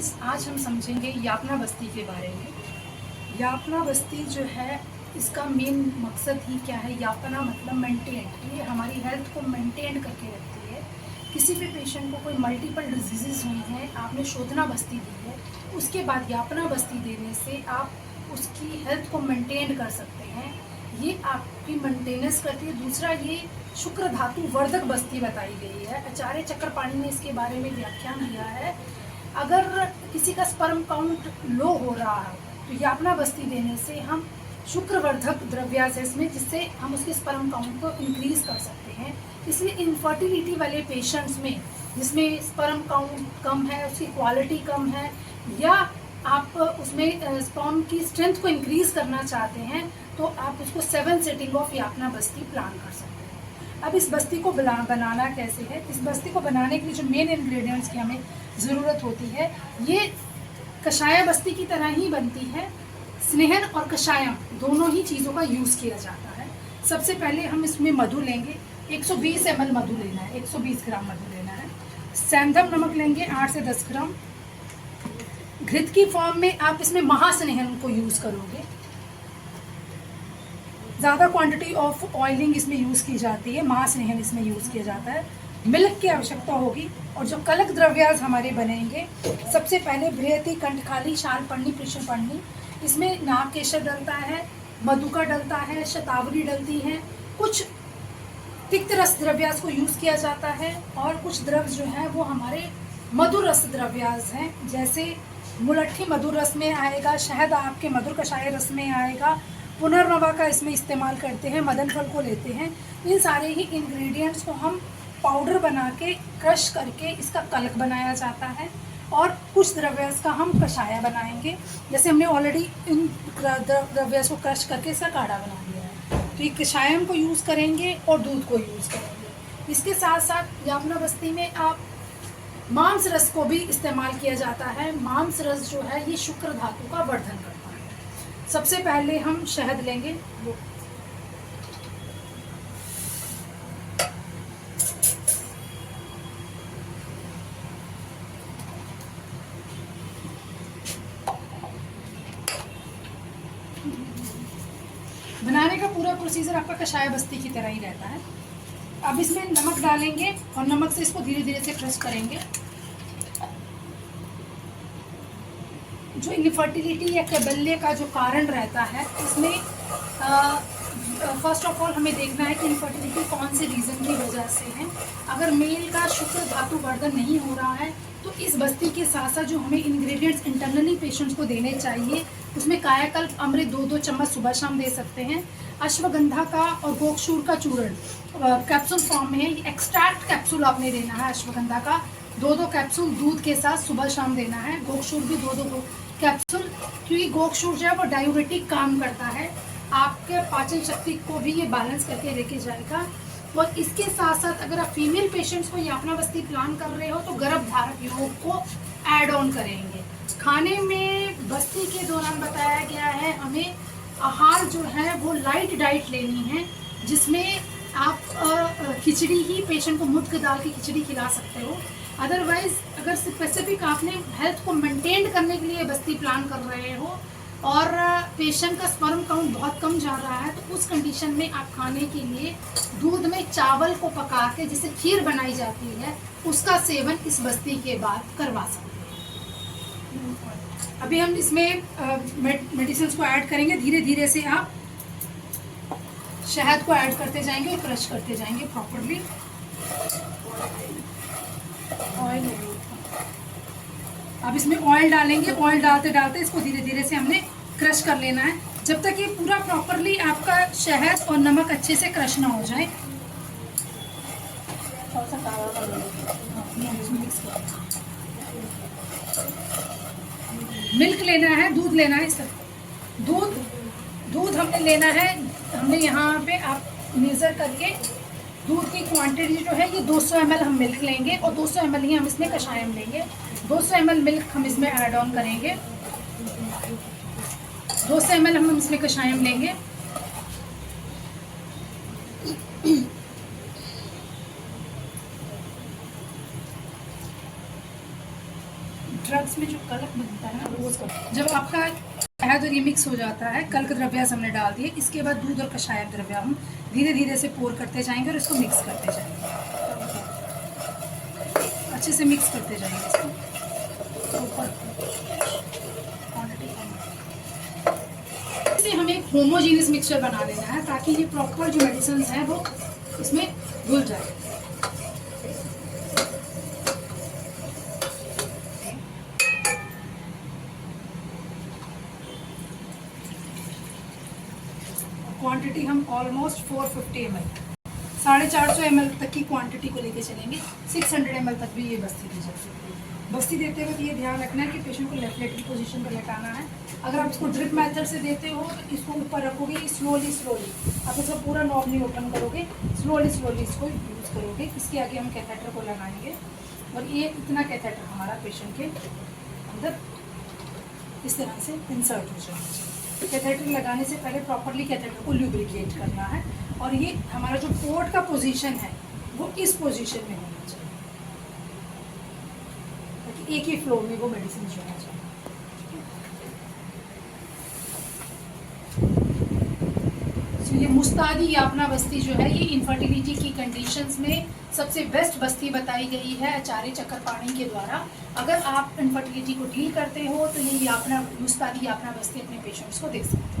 Friends, आज हम समझेंगे यातना बस्ती के बारे में। यातना बस्ती जो है, इसका मेन मकसद ही क्या है? यातना मतलब मेंटेन, ये हमारी हेल्थ को मेंटेन करके रखती है। किसी भी पेशेंट को कोई मल्टीपल डिजीज़ हुई हैं, आपने शोधना बस्ती दी है, उसके बाद यातना बस्ती देने से आप उसकी हेल्थ को मेंटेन कर सकते हैं। ये आपकी मेंटेनेंस करती है। दूसरा, ये शुक्र धातु वर्धक बस्ती बताई गई है। आचार्य चक्रपाणी ने इसके बारे में व्याख्यान दिया है। अगर किसी का स्पर्म काउंट लो हो रहा है तो यातना बस्ती देने से हम शुक्रवर्धक द्रव्यास है इसमें, जिससे हम उसके स्पर्म काउंट को इंक्रीज कर सकते हैं। इसलिए इनफर्टिलिटी वाले पेशेंट्स में जिसमें स्पर्म काउंट कम है, उसकी क्वालिटी कम है, या आप उसमें स्पर्म की स्ट्रेंथ को इंक्रीज करना चाहते हैं, तो आप उसको 7 सेटिंग ऑफ यातना बस्ती प्लान कर सकते हैं। अब इस बस्ती को बनाना कैसे है? इस बस्ती को बनाने के लिए जो मेन इंग्रेडिएंट्स की हमें ज़रूरत होती है, ये कषाय बस्ती की तरह ही बनती है। स्नेहन और कषायम दोनों ही चीज़ों का यूज़ किया जाता है। सबसे पहले हम इसमें मधु लेंगे, 120 ml मधु लेना है, 120 ग्राम मधु लेना है। सैंधव नमक लेंगे 8 से 10 ग्राम। घृत की फॉर्म में आप इसमें महास्नेहन को यूज़ करोगे। ज़्यादा क्वांटिटी ऑफ ऑयलिंग इसमें यूज़ की जाती है, महास्नेहन इसमें यूज़ किया जाता है। मिल्क की आवश्यकता होगी। और जो कलक द्रव्यास हमारे बनेंगे, सबसे पहले बृहति, कंठखाली, शाल पढ़नी, कृष्ण पढ़नी, इसमें नाग केशर डलता है, मधुका डलता है, शतावरी डलती है। कुछ तिक्त रस द्रव्यास को यूज़ किया जाता है और कुछ द्रव्य जो है वो हमारे मधुर रस द्रव्यास हैं। जैसे मुलट्ठी मधुर रस में आएगा, शहद आपके मधुर कषाय रस में आएगा, पुनर्नवा का इसमें इस्तेमाल करते हैं, मदन फल को लेते हैं। इन सारे ही इंग्रेडिएंट्स को हम पाउडर बना के क्रश करके इसका कलक बनाया जाता है। और कुछ द्रव्यस का हम कषाय बनाएंगे। जैसे हमने ऑलरेडी इन द्रव्यस को क्रश करके इसका काढ़ा बना लिया है, तो ये कषायम को यूज़ करेंगे और दूध को यूज़ करेंगे। इसके साथ साथ यातना बस्ती में आप मांस रस को भी इस्तेमाल किया जाता है। मांस रस जो है ये शुक्र धातु का वर्धन करता है। सबसे पहले हम शहद लेंगे, वो बनाने का पूरा प्रोसीजर आपका कषाय बस्ती की तरह ही रहता है। अब इसमें नमक डालेंगे और नमक से इसको धीरे धीरे से क्रश करेंगे। जो इनफर्टिलिटी या कैबल्य का जो कारण रहता है, इसमें फर्स्ट ऑफ ऑल हमें देखना है कि इनफर्टिलिटी कौन से रीज़न की वजह से है। अगर मेल का शुक्र धातु वर्धन नहीं हो रहा है तो इस बस्ती के साथ साथ जो हमें इंग्रेडिएंट्स इंटरनली पेशेंट्स को देने चाहिए, उसमें कायाकल्प अमृत 2-2 चम्मच सुबह शाम दे सकते हैं। अश्वगंधा का और गोक्षूर का चूर्ण कैप्सूल फॉर्म में है, ये एक्सट्रैक्ट कैप्सूल आपने देना है। अश्वगंधा का 2-2 कैप्सूल दूध के साथ सुबह शाम देना है। गोक्षूर भी 2-2 कैप्सूल, क्योंकि गोक्षूर जो है वो डायूरेटिक काम करता है, आपके पाचन शक्ति को भी ये बैलेंस करके लेके जाएगा। और इसके साथ साथ अगर आप फीमेल पेशेंट्स को यातना बस्ती प्लान कर रहे हो तो गर्भधारक योग को ऐड ऑन करेंगे। खाने में बस्ती के दौरान बताया गया है हमें आहार जो है वो लाइट डाइट लेनी है, जिसमें आप खिचड़ी ही पेशेंट को मुर्ग दाल की खिचड़ी खिला सकते हो। अदरवाइज अगर स्पेसिफिक आपने हेल्थ को मेंटेन करने के लिए बस्ती प्लान कर रहे हो और पेशेंट का स्पर्म काउंट बहुत कम जा रहा है, तो उस कंडीशन में आप खाने के लिए दूध में चावल को पका के जिससे खीर बनाई जाती है, उसका सेवन इस बस्ती के बाद करवा सकते हैं। अभी हम इसमें मेडिसिन को ऐड करेंगे। धीरे धीरे से आप शहद को ऐड करते जाएंगे और क्रश करते जाएंगे प्रॉपरली। ऑयल, अब इसमें ऑयल डालेंगे। ऑयल डालते डालते इसको धीरे धीरे से हमने क्रश कर लेना है, जब तक ये पूरा प्रॉपरली आपका शहद और नमक अच्छे से क्रश ना हो जाए। थोड़ा सा काढ़ा कर मिल्क लेना है, दूध लेना है। सब दूध हमने लेना है। हमने यहाँ पे आप मेज़र करके दूध की क्वांटिटी जो है ये 200 ml हम मिल्क लेंगे और 200 ml ही हम इसमें कषायम लेंगे। 200 ml मिल्क हम इसमें ऐड ऑन करेंगे, 200 ml हम इसमें कषायम लेंगे। ड्रग्स इसमें जो कलक बनता है ना रोज का, जब आपका शहद और ये मिक्स हो जाता है, कल्क द्रव्य हमने डाल दिए, इसके बाद दूध और कषाय द्रव्य हम धीरे धीरे से पोर करते जाएंगे और इसको मिक्स करते जाएंगे, अच्छे से मिक्स करते जाएंगे इसको। इसे हमें एक होमोजीनियस मिक्सचर बना लेना है ताकि ये प्रॉपर जो मेडिसिन हैं वो इसमें घुल जाए। क्वांटिटी हम ऑलमोस्ट 450 ml, 450 ml तक की क्वांटिटी को लेके चलेंगे। 600 ml तक भी ये बस्ती दी जाती है। बस्ती देते वक्त ये ध्यान रखना है कि पेशेंट को लेफ्ट लेग की पोजीशन पर लेटाना है। अगर आप इसको ड्रिप मेथड से देते हो तो इसको ऊपर रखोगे, स्लोली आप इसका पूरा नॉब नहीं ओपन करोगे, स्लोली इसको यूज़ करोगे। इसके आगे हम कैथेटर को लगाएंगे और ये इतना कैथेटर हमारा पेशेंट के अंदर इस तरह से इंसर्ट हो जाएगा। कैथेटर लगाने से पहले प्रॉपरली कैथेटर को ल्यूब्रिकेट करना है और ये हमारा जो पोर्ट का पोजीशन है वो इस पोजीशन में होना चाहिए ताकि एक ही फ्लो में वो मेडिसिन होना चाहिए। तो ये मुस्तादी यापना बस्ती जो है ये इनफर्टिलिटी की कंडीशंस में सबसे बेस्ट बस्ती बताई गई है आचार्य चक्रपाणी के द्वारा। अगर आप इनफर्टिलिटी को डील करते हो तो ये यापना मुस्तादी यापना बस्ती अपने पेशेंट्स को दे सकते हैं।